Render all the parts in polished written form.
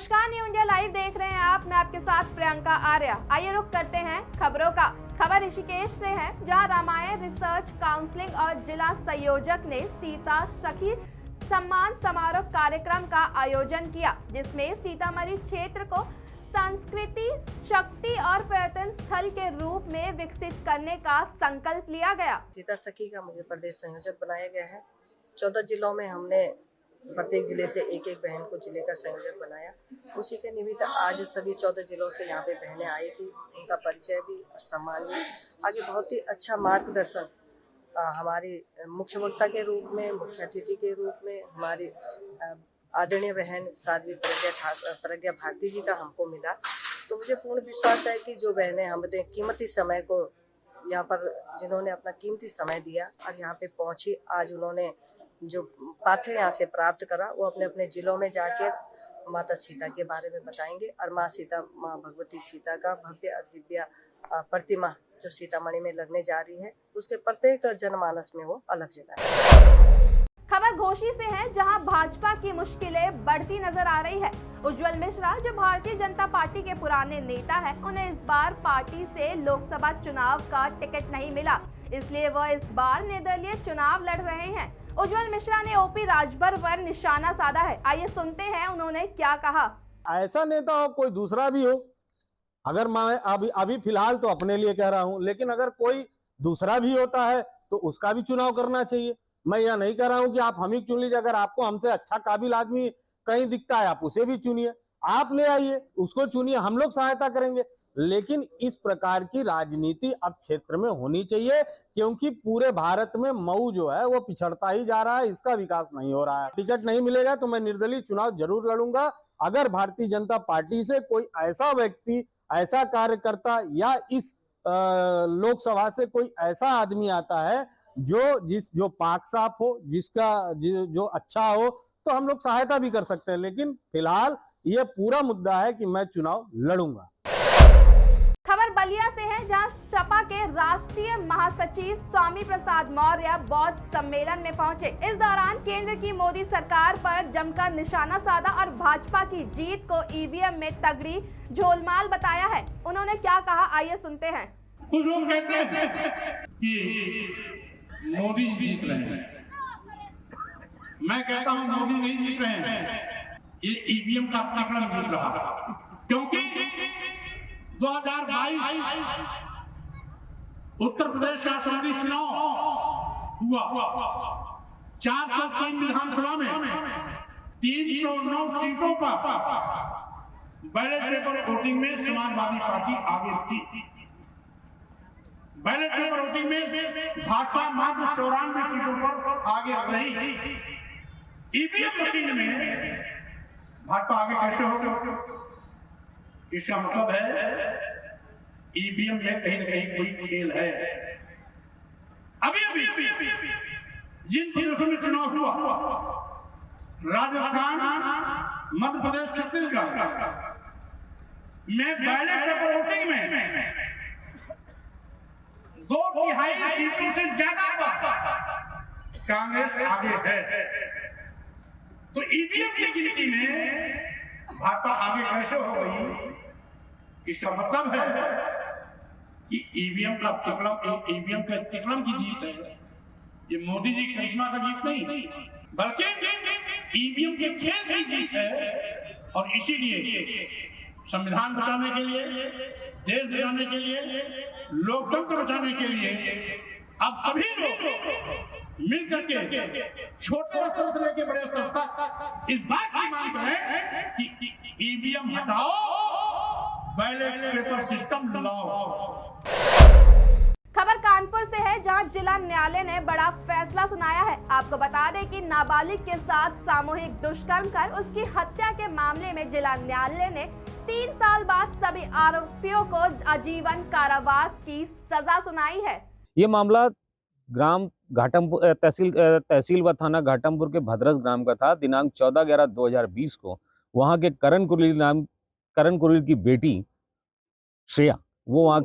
नमस्कार, new India live देख रहे हैं आप। मैं आपके साथ प्रियंका आर्या। आइए रुक करते हैं खबरों का। खबर ऋषिकेश से है, जहां रामायण रिसर्च काउंसलिंग और जिला संयोजक ने सीता सखी सम्मान समारोह कार्यक्रम का आयोजन किया, जिसमें सीतामढ़ी क्षेत्र को संस्कृति, शक्ति और पर्यटन स्थल के रूप में विकसित करने का संकल्प लिया गया। सीता सखी का मुझे प्रदेश संयोजक बनाया गया है। 14 जिलों में हमने प्रत्येक जिले से एक एक बहन को जिले का संयोजक बनाया। उसी के निमित्त आज सभी 14 जिलों से यहाँ पे बहनें आई थी। उनका परिचय भी और सम्मान भी, आगे बहुत ही अच्छा मार्गदर्शन हमारी मुख्य वक्ता के रूप में, मुख्य अतिथि के रूप में हमारी आदरणीय बहन साध्वी प्रज्ञा भारती जी का हमको मिला। तो मुझे पूर्ण विश्वास है कि जो बहनें हमने कीमती समय को यहाँ पर, जिन्होंने अपना कीमती समय दिया और यहाँ पे पहुंची, आज उन्होंने जो पाठ्य यहाँ से प्राप्त करा वो अपने अपने जिलों में जाके माता सीता के बारे में बताएंगे और माँ भगवती सीता का भव्य दिव्य प्रतिमा जो सीतामढ़ी में लगने जा रही है, उसके प्रत्येक जनमानस में वो अलग जगह है। खबर घोसी से है, जहां भाजपा की मुश्किलें बढ़ती नजर आ रही है। उज्जवल मिश्रा, जो भारतीय जनता पार्टी के पुराने नेता है, उन्हें इस बार पार्टी से लोकसभा चुनाव का टिकट नहीं मिला, इसलिए वह इस बार निर्दलीय चुनाव लड़ रहे हैं। उज्जवल मिश्रा ने ओपी राजभर पर निशाना साधा है। आइए सुनते हैं उन्होंने क्या कहा। ऐसा नेता हो, कोई दूसरा भी हो, अगर मैं अभी फिलहाल तो अपने लिए कह रहा हूं, लेकिन अगर कोई दूसरा भी होता है तो उसका भी चुनाव करना चाहिए। मैं यह नहीं कह रहा हूं कि आप हम ही चुन लीजिए। अगर आपको हमसे अच्छा काबिल आदमी कहीं दिखता है, आप उसे भी चुनिए, आप ले आइए, उसको चुनिए, हम लोग सहायता करेंगे। लेकिन इस प्रकार की राजनीति अब क्षेत्र में होनी चाहिए, क्योंकि पूरे भारत में मऊ जो है वो पिछड़ता ही जा रहा है, इसका विकास नहीं हो रहा है। टिकट नहीं मिलेगा तो मैं निर्दलीय चुनाव जरूर लड़ूंगा। अगर भारतीय जनता पार्टी से कोई ऐसा व्यक्ति, ऐसा कार्यकर्ता या इस लोकसभा से कोई ऐसा आदमी आता है जो पाक साफ हो, जो अच्छा हो, तो हम लोग सहायता भी कर सकते हैं। लेकिन फिलहाल ये पूरा मुद्दा है कि मैं चुनाव लड़ूंगा। खबर बलिया से है, जहां सपा के राष्ट्रीय महासचिव स्वामी प्रसाद मौर्य बौद्ध सम्मेलन में पहुंचे। इस दौरान केंद्र की मोदी सरकार पर जमकर निशाना साधा और भाजपा की जीत को ईवीएम में तगड़ी झोलमाल बताया है। उन्होंने क्या कहा, आइए सुनते हैं। कुछ लोग कहते हैं कि मोदी जीत रहे हैं, मैं कहता हूं मोदी नहीं जीत रहे हैं, ये ईवीएम का प्रकरण जीत रहा है। क्योंकि 2022 उत्तर प्रदेश का असेंबली चुनाव हुआ, 403 विधानसभा में 309 सीटों पर बैलेट पेपर वोटिंग में समाजवादी पार्टी आगे थी। बैलेट पेपर वोटिंग में भाजपा मात्र 94 सीटों पर आगे आ रही। ईवीएम मशीन में भाजपा आगे कैसे हो? इसका मतलब है ईवीएम में कहीं न कहीं कोई खेल है। अभी जिन प्रदेशों में चुनाव हुआ, राजस्थान, मध्य प्रदेश, छत्तीसगढ़ में बैलेट पेपर वोटिंग में 2/3 सीटों से ज्यादा कांग्रेस आगे है। तो ईवीएम की गिनती में भाजपा आगे कैसे हो गई? इसका मतलब है कि ईवीएम का तिकड़म की जीत है। ये मोदी जी की करिश्मा का जीत नहीं, बल्कि ईवीएम के खेल की जीत है। और इसीलिए संविधान बचाने के लिए, देश बचाने के लिए, लोकतंत्र बचाने के लिए अब सभी लोग मिलकर के छोटे स्तर से लेकर बड़े स्तर तक इस बात की मांग करें कि ईवीएम हटाओ, बैलेट पेपर सिस्टम लाओ। खबर कानपुर से है, जहां जिला न्यायालय ने बड़ा फैसला सुनाया है। आपको बता दें कि नाबालिग के साथ सामूहिक दुष्कर्म कर उसकी हत्या के मामले में जिला न्यायालय ने 3 साल बाद सभी आरोपियों को आजीवन कारावास की सजा सुनाई है। ये मामला ग्राम घाटमपुर तहसील व थाना घाटमपुर के भद्रस ग्राम का था। दिनांक 14/11/2020 को वहां के करण कुरिल की बेटी श्रेया, वो वहाँ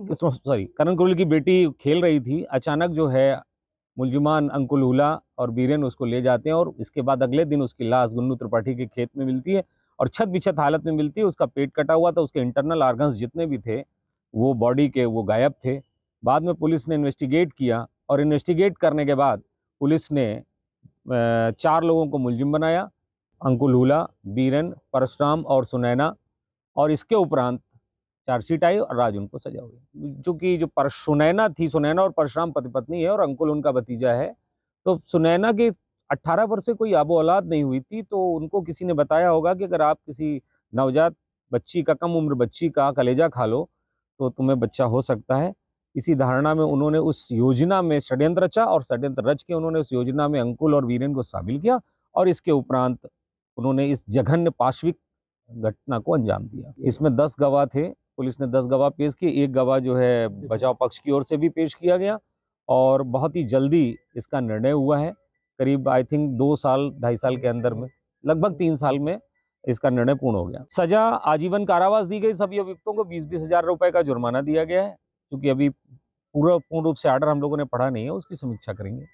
करण कुरिल की बेटी खेल रही थी। अचानक जो है मुलजिमान अंकुल हुला और बीरेन उसको ले जाते हैं और इसके बाद अगले दिन उसकी लाश गुन्नू त्रिपाठी के खेत में मिलती है और छत बिछत हालत में मिलती है। उसका पेट कटा हुआ था, उसके इंटरनल ऑर्गन्स जितने भी थे वो बॉडी के वो गायब थे। बाद में पुलिस ने इन्वेस्टिगेट किया और इन्वेस्टिगेट करने के बाद पुलिस ने 4 लोगों को मुलजिम बनाया, अंकुल हुला, बीरन, परशुराम और सुनैना, और इसके उपरांत चार्जशीट आई और आज उनको सजा हुई। चूँकि जो सुनैना थी, सुनैना और परशुराम पति पत्नी है और अंकुल उनका भतीजा है, तो सुनैना के 18 वर्ष से कोई आबो औलाद नहीं हुई थी, तो उनको किसी ने बताया होगा कि अगर आप किसी नवजात बच्ची का, कम उम्र बच्ची का कलेजा खा लो तो तुम्हें बच्चा हो सकता है। इसी धारणा में उन्होंने उस योजना में षड्यंत्र रचा और षड्यंत्र रच के उन्होंने उस योजना में अंकुल और वीरेन को शामिल किया और इसके उपरांत उन्होंने इस जघन्य पाशविक घटना को अंजाम दिया। इसमें 10 गवाह थे, पुलिस ने 10 गवाह पेश किए, 1 गवाह जो है बचाव पक्ष की ओर से भी पेश किया गया और बहुत ही जल्दी इसका निर्णय हुआ है। करीब आई थिंक 2 साल 2.5 साल के अंदर में, लगभग 3 साल में इसका निर्णय पूर्ण हो गया। सजा आजीवन कारावास दी गई। सभी अभियुक्तों को 20-20 हजार रुपए का जुर्माना दिया गया है। क्योंकि अभी पूर्ण रूप से आर्डर हम लोगों ने पढ़ा नहीं है, उसकी समीक्षा करेंगे।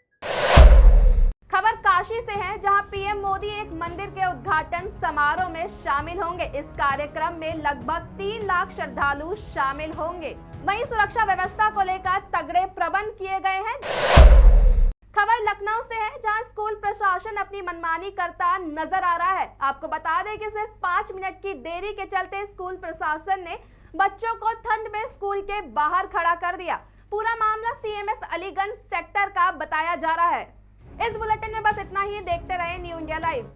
खबर काशी से है, जहां पीएम मोदी एक मंदिर के उद्घाटन समारोह में शामिल होंगे। इस कार्यक्रम में लगभग 3 लाख श्रद्धालु शामिल होंगे। वहीं सुरक्षा व्यवस्था को लेकर तगड़े प्रबंध किए गए हैं। खबर लखनऊ से है, जहां स्कूल प्रशासन अपनी मनमानी करता नजर आ रहा है। आपको बता दें कि सिर्फ 5 मिनट की देरी के चलते स्कूल प्रशासन ने बच्चों को ठंड में स्कूल के बाहर खड़ा कर दिया। पूरा मामला CMS अलीगंज सेक्टर का बताया जा रहा है। इस बुलेटिन में बस इतना ही। देखते रहे न्यू इंडिया लाइव।